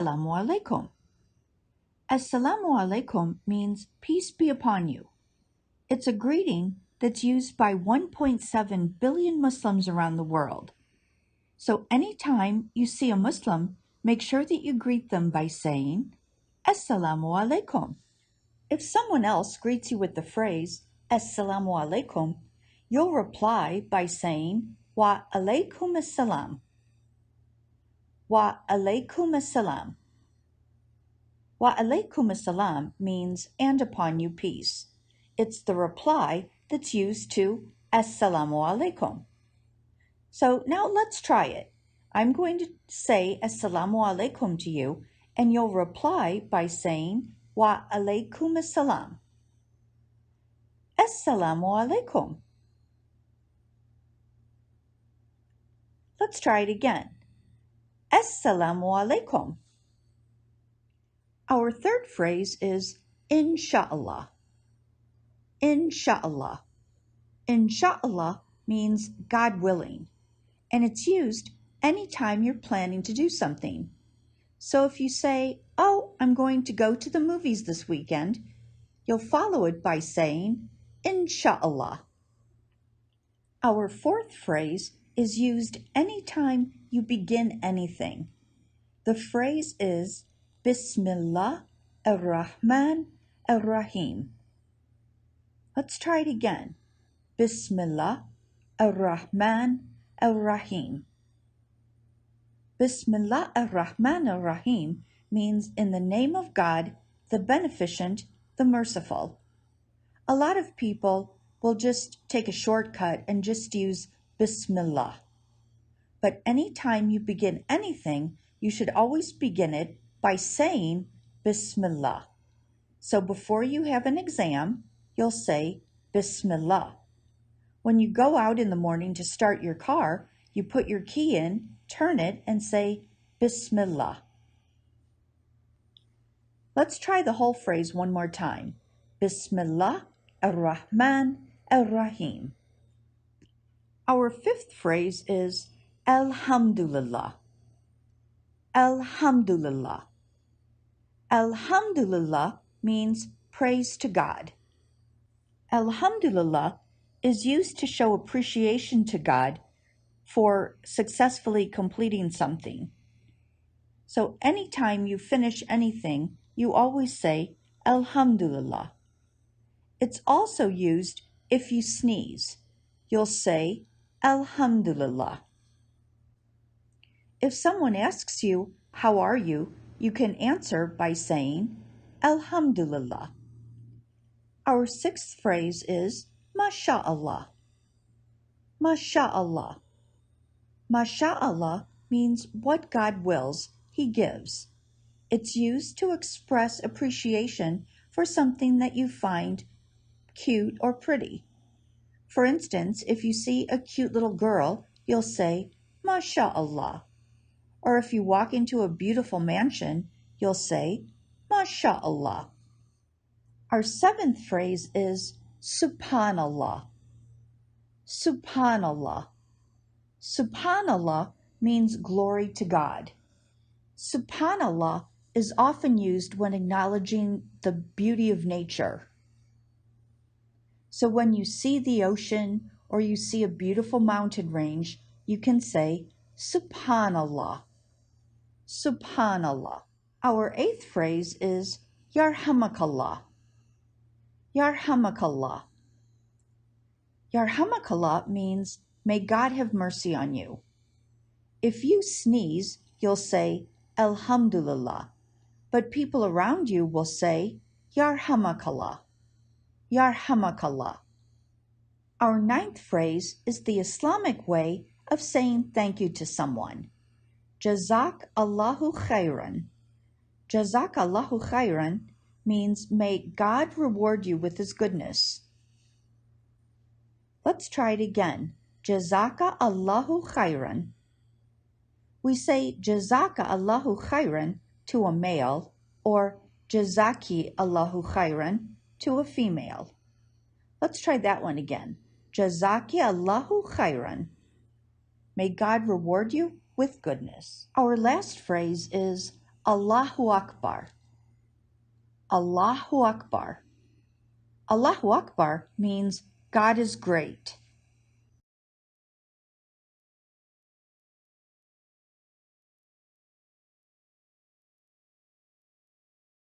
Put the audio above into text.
Assalamu alaikum. Assalamu alaikum means peace be upon you. It's a greeting that's used by 1.7 billion Muslims around the world. So anytime you see a Muslim, make sure that you greet them by saying Assalamu alaikum. If someone else greets you with the phrase Assalamu alaikum, you'll reply by saying Wa alaikum assalam. Wa alaikum assalam. Wa alaikum assalam means and upon you peace. It's the reply that's used to Assalamu alaikum. So now let's try it. I'm going to say Assalamu alaikum to you, and you'll reply by saying Wa alaikum assalam. Assalamu alaikum. Let's try it again. Assalamu alaikum. Our third phrase is Insha'Allah. Insha'Allah. Insha'Allah means God willing, and it's used anytime you're planning to do something. So if you say, oh, I'm going to go to the movies this weekend, you'll follow it by saying, Insha'Allah. Our fourth phrase is used anytime you begin anything. The phrase is Bismillah ar-Rahman ar-Rahim. Let's try it again. Bismillah ar-Rahman ar-Rahim. Bismillah ar-Rahman ar-Rahim means in the name of God, the beneficent, the merciful. A lot of people will just take a shortcut and just use Bismillah. But anytime you begin anything, you should always begin it by saying Bismillah. So before you have an exam, you'll say Bismillah. When you go out in the morning to start your car, you put your key in, turn it, and say Bismillah. Let's try the whole phrase one more time. Bismillah ar-Rahman ar-Rahim. Our fifth phrase is Alhamdulillah. Alhamdulillah. Alhamdulillah means praise to God. Alhamdulillah is used to show appreciation to God for successfully completing something. So anytime you finish anything, you always say Alhamdulillah. It's also used if you sneeze. You'll say Alhamdulillah. If someone asks you, how are you? You can answer by saying Alhamdulillah. Our sixth phrase is MashaAllah. MashaAllah. MashaAllah means what God wills, He gives. It's used to express appreciation for something that you find cute or pretty. For instance, if you see a cute little girl, you'll say, MashaAllah. Or if you walk into a beautiful mansion, you'll say, MashaAllah. Our seventh phrase is Subhanallah. Subhanallah. Subhanallah means glory to God. Subhanallah is often used when acknowledging the beauty of nature. So when you see the ocean or you see a beautiful mountain range, you can say Subhanallah. Subhanallah. Our eighth phrase is Yarhamakallah. Yarhamakallah. Yarhamakallah means may God have mercy on you. If you sneeze, you'll say Alhamdulillah, but people around you will say Yarhamakallah. Yarhamakallah. Our ninth phrase is the Islamic way of saying thank you to someone. Jazak Allahu khairan. Jazak Allahu khairan means may God reward you with His goodness. Let's try it again. Jazaka Allahu khairan. We say Jazaka Allahu khairan to a male or Jazaki Allahu khairan to a female. Let's try that one again. Jazaki Allahu khairan. May God reward you with goodness. Our last phrase is Allahu Akbar. Allahu Akbar. Allahu Akbar means God is great.